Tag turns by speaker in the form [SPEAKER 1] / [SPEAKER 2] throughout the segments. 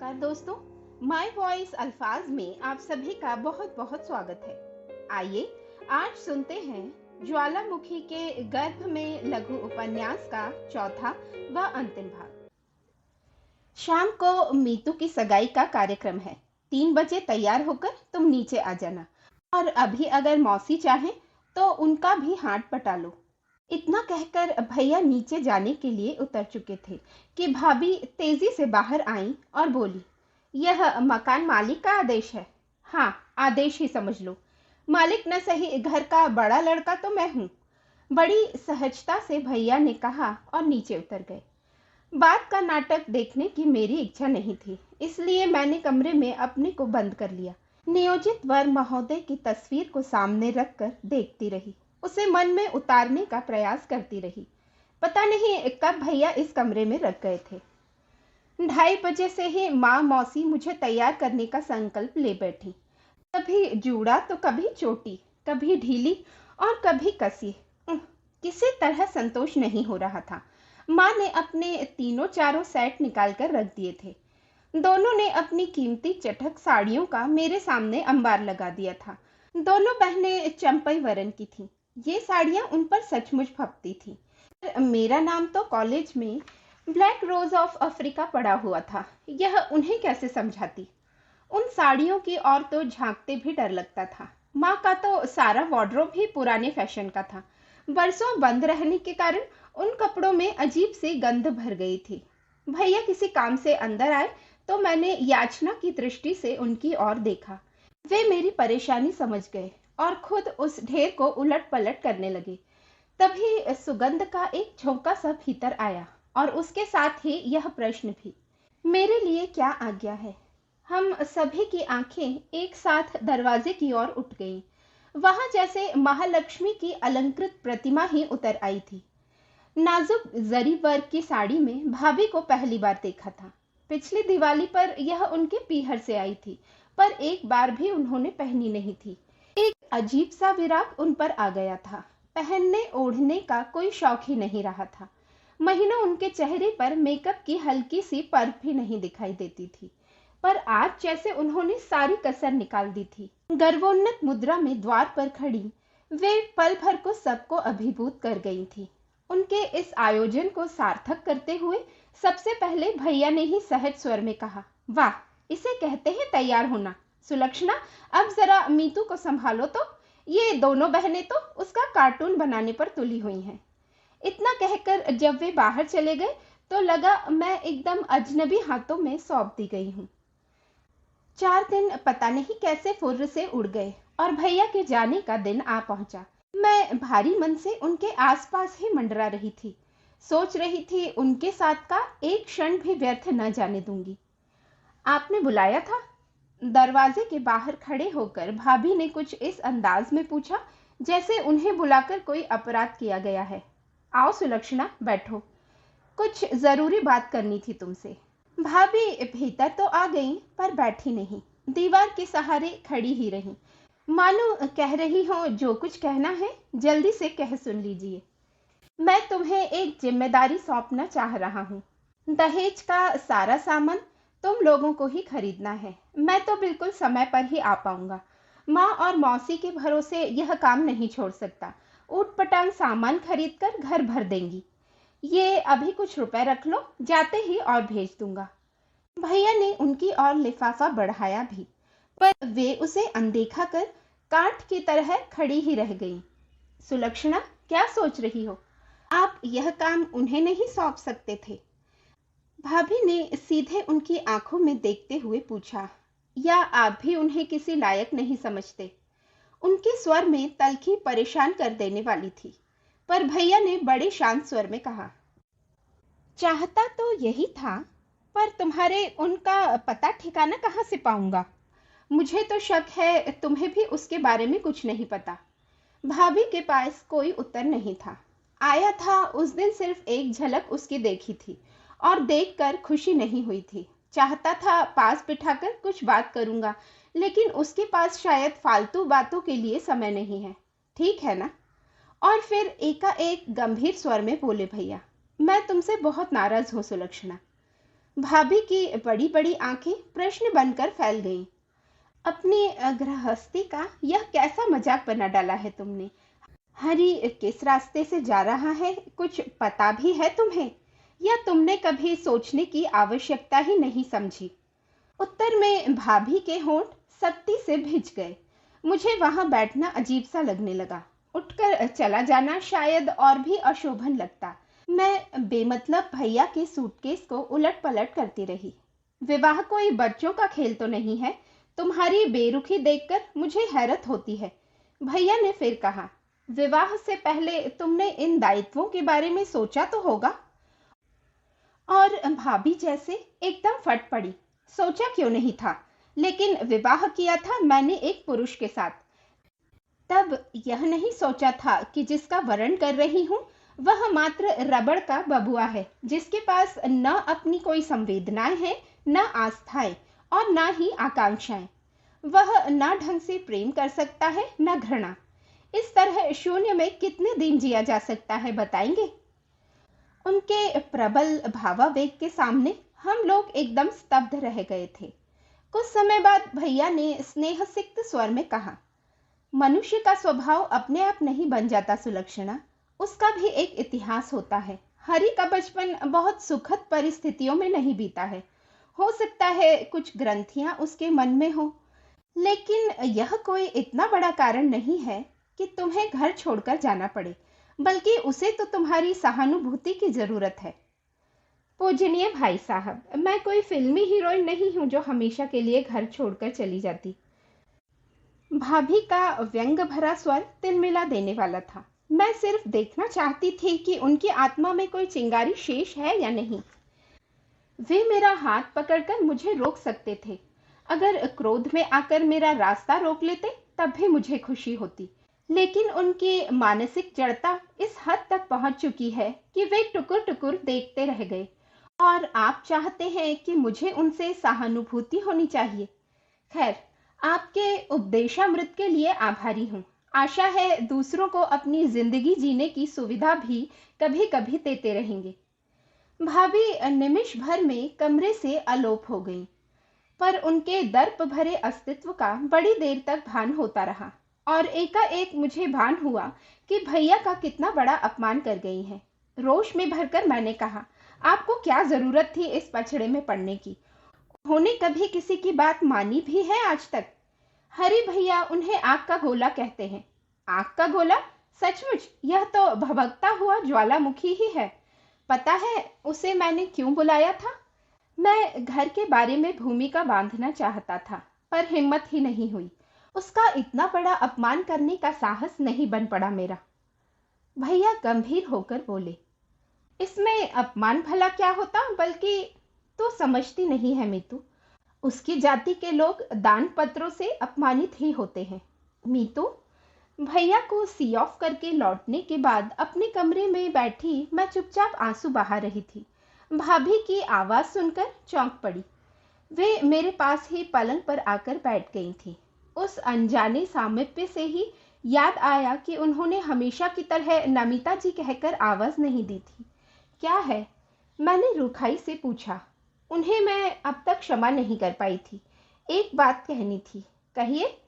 [SPEAKER 1] नमस्कार दोस्तों। My voice अल्फाज में आप सभी का बहुत बहुत स्वागत है। आइए आज सुनते हैं ज्वालामुखी के गर्भ में लघु उपन्यास का चौथा व अंतिम भाग। शाम को मीतू की सगाई का कार्यक्रम है। 3 बजे तैयार होकर तुम नीचे आ जाना, और अभी अगर मौसी चाहें तो उनका भी हाथ पटा लो। इतना कहकर भैया नीचे जाने के लिए उतर चुके थे कि भाभी तेजी से बाहर आई और बोली, यह मकान मालिक का आदेश है। हाँ, आदेश ही समझ लो। मालिक न सही, घर का बड़ा लड़का तो मैं हूँ। बड़ी सहजता से भैया ने कहा और नीचे उतर गए। बात का नाटक देखने की मेरी इच्छा नहीं थी, इसलिए मैंने कमरे में अपने को बंद कर लिया। नियोजित वर महोदय की तस्वीर को सामने रखकर देखती रही, उसे मन में उतारने का प्रयास करती रही। पता नहीं कब भैया इस कमरे में रख गए थे। 2:30 बजे से ही माँ मौसी मुझे तैयार करने का संकल्प ले बैठी। कभी जूड़ा तो कभी चोटी, कभी ढीली और कभी कसी। किसी तरह संतोष नहीं हो रहा था। माँ ने अपने तीनों चारों सेट निकालकर रख दिए थे। दोनों ने अपनी कीमती चटक साड़ियों का मेरे सामने अंबार लगा दिया था। दोनों बहनें चंपई वरण की थीं। ये साड़ियां उन पर सचमुच फबती थी। मेरा नाम तो कॉलेज में ब्लैक रोज ऑफ अफ्रीका पड़ा हुआ था। यह उन्हें कैसे समझाती। उन साड़ियों की ओर तो झांकते भी डर लगता था। माँ का तो सारा वार्डरोब ही पुराने फैशन का था। बरसों बंद रहने के कारण उन कपड़ों में अजीब सी गंध भर गई थी। भैया किसी काम से अंदर आए तो मैंने याचना की दृष्टि से उनकी ओर देखा। वे मेरी परेशानी समझ गए और खुद उस ढेर को उलट पलट करने लगे। तभी सुगंध का एक झोंका सा भीतर आया और उसके साथ ही यह प्रश्न भी, मेरे लिए क्या आज्ञा है। हम सभी की आंखें एक साथ दरवाजे की ओर उठ गईं। वहां जैसे महालक्ष्मी की अलंकृत प्रतिमा ही उतर आई थी। नाजुक जरी वर्क की साड़ी में भाभी को पहली बार देखा था। पिछली दिवाली पर यह उनके पीहर से आई थी, पर एक बार भी उन्होंने पहनी नहीं थी। एक अजीब सा विराग उन पर आ गया था। पहनने ओढ़ने का कोई शौक ही नहीं रहा था। महीनों उनके चेहरे पर मेकअप की हल्की सी परत भी नहीं दिखाई देती थी, पर आज जैसे उन्होंने सारी कसर निकाल दी थी। गर्वोन्नत मुद्रा में द्वार पर खड़ी वे पल भर को सबको अभिभूत कर गई थी। उनके इस आयोजन को सार्थक करते हुए सबसे पहले भैया ने ही सहज स्वर में कहा, वाह, इसे कहते हैं तैयार होना। सुलक्षणा, अब जरा मीतू को संभालो तो। ये दोनों बहनें तो उसका कार्टून बनाने पर तुली हुई हैं। इतना कहकर जब वे बाहर चले गए तो लगा मैं एकदम अजनबी हाथों में सौंप दी गई हूँ। 4 दिन पता नहीं कैसे फुर्र से उड़ गए और भैया के जाने का दिन आ पहुंचा। मैं भारी मन से उनके आसपास ही मंडरा रही थी। सोच रही थी उनके साथ का एक क्षण भी व्यर्थ न जाने दूंगी। आपने बुलाया था? दरवाजे के बाहर खड़े होकर भाभी ने कुछ इस अंदाज में पूछा जैसे उन्हें बुलाकर कोई अपराध किया गया है। आओ सुलक्षणा, बैठो, कुछ जरूरी बात करनी थी तुमसे। भाभी भीतर तो आ गई पर बैठी नहीं, दीवार के सहारे खड़ी ही रही, मानो कह रही हो जो कुछ कहना है जल्दी से कह सुन लीजिए। मैं तुम्हें एक जिम्मेदारी सौंपना चाह रहा हूँ। दहेज का सारा सामान तुम लोगों को ही खरीदना है। मैं तो बिल्कुल समय पर ही आ पाऊंगा। माँ और मौसी के भरोसे यह काम नहीं छोड़ सकता। ऊट पटांग सामान खरीद कर घर भर देंगी। ये अभी कुछ रुपए रख लो, जाते ही और भेज दूंगा। भैया ने उनकी ओर लिफाफा बढ़ाया भी, पर वे उसे अनदेखा कर काठ की तरह खड़ी ही रह गईं। सुलक्षणा, क्या सोच रही हो? आप यह काम उन्हें नहीं सौंप सकते थे? भाभी ने सीधे उनकी आंखों में देखते हुए पूछा, या आप भी उन्हें किसी लायक नहीं समझते? उनके स्वर में तल्खी परेशान कर देने वाली थी, पर भैया ने बड़े शांत स्वर में कहा, चाहता तो यही था, पर तुम्हारे उनका पता ठिकाना कहाँ से पाऊंगा? मुझे तो शक है तुम्हें भी उसके बारे में कुछ नहीं पता। भाभी के पास कोई उत्तर नहीं था। आया था उस दिन सिर्फ एक झलक उसकी देखी थी और देखकर खुशी नहीं हुई थी। चाहता था पास बिठाकर कुछ बात करूंगा, लेकिन उसके पास शायद फालतू बातों के लिए समय नहीं है। ठीक है ना? और फिर एकाएक गंभीर स्वर में बोले भैया, मैं तुमसे बहुत नाराज हूँ सुलक्षणा। भाभी की बड़ी बड़ी आंखें प्रश्न बनकर फैल गईं। अपनी गृहस्थी का यह कैसा मजाक बना डाला है तुमने? हरी किस रास्ते से जा रहा है कुछ पता भी है तुम्हें, या तुमने कभी सोचने की आवश्यकता ही नहीं समझी? उत्तर में भाभी के होंठ सख्ती से भिज गए। मुझे वहां बैठना अजीब सा लगने लगा। उठकर चला जाना शायद और भी अशोभन लगता। मैं बेमतलब भैया के सूटकेस को उलट पलट करती रही। विवाह कोई बच्चों का खेल तो नहीं है। तुम्हारी बेरुखी देखकर मुझे हैरत होती है। भैया ने फिर कहा, विवाह से पहले तुमने इन दायित्वों के बारे में सोचा तो होगा? और भाभी जैसे एकदम फट पड़ी। सोचा क्यों नहीं था, लेकिन विवाह किया था मैंने एक पुरुष के साथ। तब यह नहीं सोचा था कि जिसका वर्ण कर रही हूं वह मात्र रबड़ का बबुआ है, जिसके पास न अपनी कोई संवेदनाएं हैं, न आस्थाएं और न ही आकांक्षाएं। वह न ढंग से प्रेम कर सकता है न घृणा। इस तरह शून्य में कितने दिन जिया जा सकता है, बताएंगे? उनके प्रबल भावावेग के सामने हम लोग एकदम स्तब्ध रह गए थे। कुछ समय बाद भैया ने स्नेहसिक्त स्वर में कहा, मनुष्य का स्वभाव अपने आप नहीं बन जाता सुलक्षणा, उसका भी एक इतिहास होता है। हरि का बचपन बहुत सुखद परिस्थितियों में नहीं बीता है। हो सकता है कुछ ग्रंथियां उसके मन में हो, लेकिन यह कोई इतना बड़ा कारण नहीं है कि तुम्हें घर छोड़कर जाना पड़े, बल्कि उसे तो तुम्हारी सहानुभूति की जरूरत है। पूजनीय भाई साहब, मैं कोई फिल्मी हीरोइन नहीं हूं जो हमेशा के लिए घर छोड़कर चली जाती। भाभी का व्यंग भरा स्वर तिलमिला देने वाला था। मैं सिर्फ देखना चाहती थी कि उनकी आत्मा में कोई चिंगारी शेष है या नहीं। वे मेरा हाथ पकड़कर मुझे रोक सकते थे। अगर क्रोध में आकर मेरा रास्ता रोक लेते तब भी मुझे खुशी होती, लेकिन उनकी मानसिक जड़ता इस हद तक पहुंच चुकी है कि वे टुकुर टुकुर देखते रह गए। और आप चाहते हैं कि मुझे उनसे सहानुभूति होनी चाहिए। खैर, आपके उपदेशामृत के लिए आभारी हूँ। आशा है दूसरों को अपनी जिंदगी जीने की सुविधा भी कभी कभी देते रहेंगे। भाभी निमिष भर में कमरे से अलोप हो गई, पर उनके दर्प भरे अस्तित्व का बड़ी देर तक भान होता रहा। और एकाएक मुझे भान हुआ कि भैया का कितना बड़ा अपमान कर गई हैं। रोष में भरकर मैंने कहा, आपको क्या जरूरत थी इस पछड़े में पड़ने की? उन्होंने कभी किसी की बात मानी भी है आज तक? हरि भैया उन्हें आग का गोला कहते हैं। आग का गोला? सचमुच यह तो भभकता हुआ ज्वालामुखी ही है। पता है उसे मैंने क्यों बुलाया था? मैं घर के बारे में भूमिका बांधना चाहता था, पर हिम्मत ही नहीं हुई। उसका इतना बड़ा अपमान करने का साहस नहीं बन पड़ा मेरा। भैया गंभीर होकर बोले, इसमें अपमान भला क्या होता, बल्कि तो समझती नहीं है मीतू। उसकी जाति के लोग दान पत्रों से अपमानित ही होते हैं। मीतू, भैया को सी ऑफ करके लौटने के बाद अपने कमरे में बैठी मैं चुपचाप आंसू बहा रही थी। भाभी की आवाज सुनकर चौंक पड़ी। वे मेरे पास ही पलंग पर आकर बैठ गई थी। उस अनजाने सामीप्य से ही याद आया कि उन्होंने हमेशा की तरह नमिता जी कहकर आवाज नहीं दी थी। क्या है? मैंने रूखाई से पूछा। उन्हें मैं अब तक क्षमा नहीं कर पाई थी। एक बात कहनी थी। कहिए।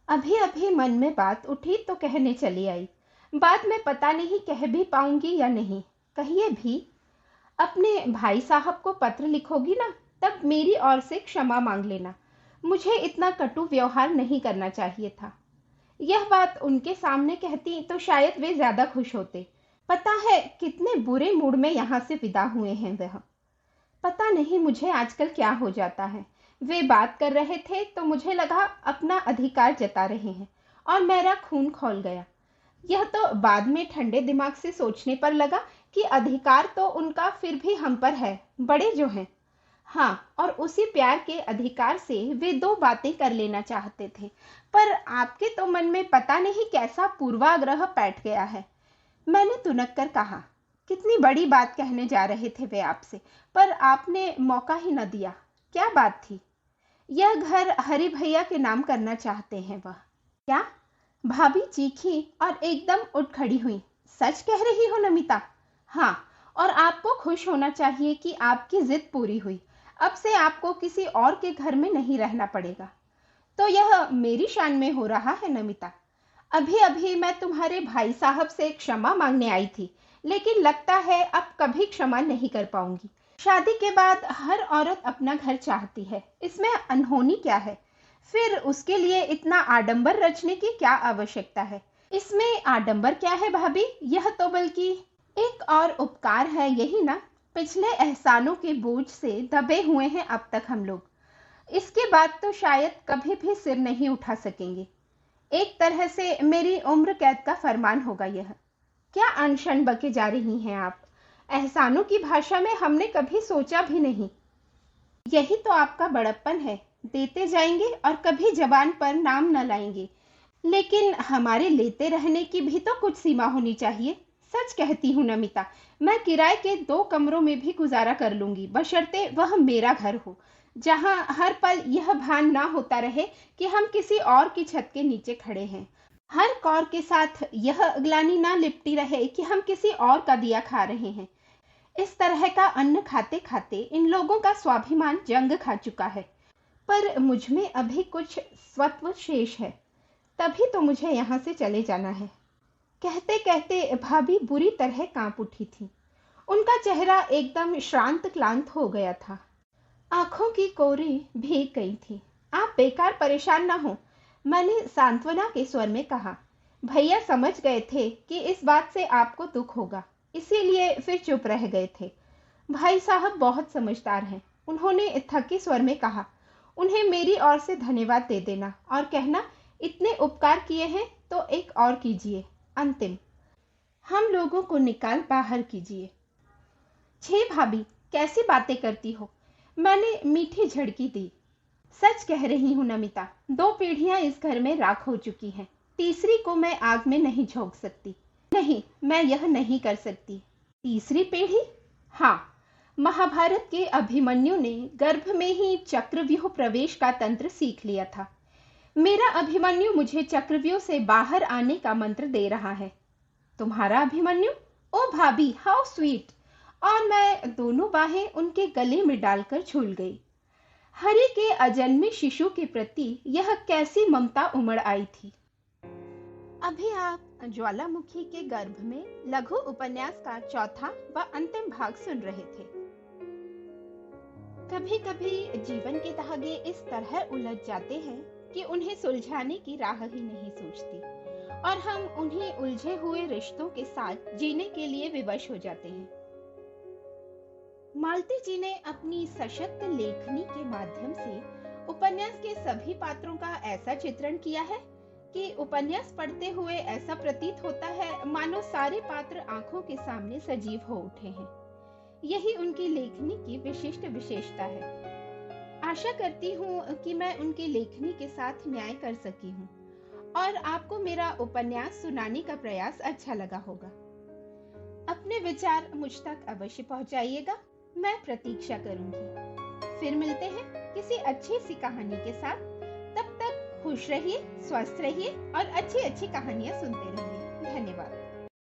[SPEAKER 1] अभी अभी मन में बात उठी तो कहने चली आई। बात मैं पता नहीं कह भी पाऊंगी या नहीं। कहिए भी। अपने भाई साहब को पत्र लिखोगी ना, तब मेरी ओर से क्षमा मांग लेना। मुझे इतना कटु व्यवहार नहीं करना चाहिए था। यह बात उनके सामने कहती तो शायद वे ज्यादा खुश होते। पता है कितने बुरे मूड में यहाँ से विदा हुए हैं वह। पता नहीं मुझे आजकल क्या हो जाता है। वे बात कर रहे थे तो मुझे लगा अपना अधिकार जता रहे हैं, और मेरा खून खौल गया। यह तो बाद में ठंडे दिमाग से सोचने पर लगा कि अधिकार तो उनका फिर भी हम पर है, बड़े जो हैं। हाँ, और उसी प्यार के अधिकार से वे दो बातें कर लेना चाहते थे, पर आपके तो मन में पता नहीं कैसा पूर्वाग्रह बैठ गया है। मैंने तुनक कर कहा, कितनी बड़ी बात कहने जा रहे थे वे आपसे, पर आपने मौका ही न दिया। क्या बात थी? यह घर हरि भैया के नाम करना चाहते हैं वह। क्या? भाभी चीखी और एकदम उठ खड़ी हुई। सच कह रही हो नमिता? हाँ, और आपको खुश होना चाहिए कि आपकी जिद पूरी हुई। अब से आपको किसी और के घर में नहीं रहना पड़ेगा। तो यह मेरी शान में हो रहा है नमिता। अभी अभी मैं तुम्हारे भाई साहब से क्षमा मांगने आई थी, लेकिन लगता है अब कभी क्षमा नहीं कर पाऊंगी। शादी के बाद हर औरत अपना घर चाहती है, इसमें अनहोनी क्या है? फिर उसके लिए इतना आडंबर रचने की क्या आवश्यकता है? इसमें आडंबर क्या है भाभी? यह तो बल्कि एक और उपकार है, यही ना? पिछले एहसानों के बोझ से दबे हुए हैं अब तक हम लोग। इसके बाद तो शायद कभी भी सिर नहीं उठा सकेंगे। एक तरह से मेरी उम्र कैद का फरमान होगा यह। क्या अनशन बके जा रही हैं आप? एहसानों की भाषा में हमने कभी सोचा भी नहीं। यही तो आपका बड़प्पन है, देते जाएंगे और कभी जबान पर नाम न लाएंगे। लेकिन हमारे लेते रहने की भी तो कुछ सीमा होनी चाहिए। सच कहती हूँ नमिता, मैं किराए के 2 कमरों में भी गुजारा कर लूंगी, बशर्ते वह मेरा घर हो, जहां हर पल यह भान ना होता रहे कि हम किसी और की छत के नीचे खड़े हैं। हर कौर के साथ यह ग्लानि ना लिपटी रहे कि हम किसी और का दिया खा रहे हैं। इस तरह का अन्न खाते खाते इन लोगों का स्वाभिमान जंग खा चुका है। पर मुझ में अभी कुछ स्वत्व शेष है, तभी तो मुझे यहाँ से चले जाना है। कहते कहते भाभी बुरी तरह कांप उठी थी। उनका चेहरा एकदम श्रांत क्लांत हो गया था। आंखों की कोरी भीग गई थी। आप बेकार परेशान ना हो, मैंने सांत्वना के स्वर में कहा। भैया समझ गए थे कि इस बात से आपको दुख होगा, इसीलिए फिर चुप रह गए थे। भाई साहब बहुत समझदार हैं, उन्होंने थके स्वर में कहा। उन्हें मेरी ओर से धन्यवाद दे देना और कहना, इतने उपकार किए हैं तो एक और कीजिए, अंतिम। हम लोगों को निकाल बाहर कीजिए। छे भाभी, कैसी बातें करती हो? मैंने मीठी झड़की दी। सच कह रही हूँ नमिता, 2 पीढ़ियां इस घर में राख हो चुकी हैं, तीसरी को मैं आग में नहीं झोंक सकती। नहीं, मैं यह नहीं कर सकती। तीसरी पीढ़ी? हाँ, महाभारत के अभिमन्यु ने गर्भ में ही चक्रव्यूह प्रवेश का तंत्र सीख लिया था। मेरा अभिमन्यु मुझे चक्रव्यूह से बाहर आने का मंत्र दे रहा है। तुम्हारा अभिमन्यु? ओ भाभी, हाउ स्वीट! और मैं दोनों बाहें उनके गले में डालकर झूल गई। हरि के अजन्मे शिशु के प्रति यह कैसी ममता उमड़ आई थी। अभी आप ज्वालामुखी के गर्भ में लघु उपन्यास का चौथा व अंतिम भाग सुन रहे थे। कभी कभी जीवन के धागे इस तरह उलझ जाते हैं कि उन्हें सुलझाने की राह ही नहीं सूझती और हम उन्हीं उलझे हुए रिश्तों के साथ जीने के लिए विवश हो जाते हैं। मालती जी ने अपनी सशक्त लेखनी के माध्यम से उपन्यास के सभी पात्रों का ऐसा चित्रण किया है कि उपन्यास पढ़ते हुए ऐसा प्रतीत होता है मानो सारे पात्र आंखों के सामने सजीव हो उठे हैं। यही उनकी लेखनी की विशिष्ट विशेषता है। आशा करती हूँ कि मैं उनकी लेखनी के साथ न्याय कर सकी हूँ और आपको मेरा उपन्यास सुनाने का प्रयास अच्छा लगा होगा। अपने विचार मुझ तक अवश्य पहुँचाइएगा, मैं प्रतीक्षा करूंगी। फिर मिलते हैं किसी अच्छी सी कहानी के साथ। तब तक खुश रहिए, स्वस्थ रहिए और अच्छी अच्छी कहानियां सुनते रहिए। धन्यवाद।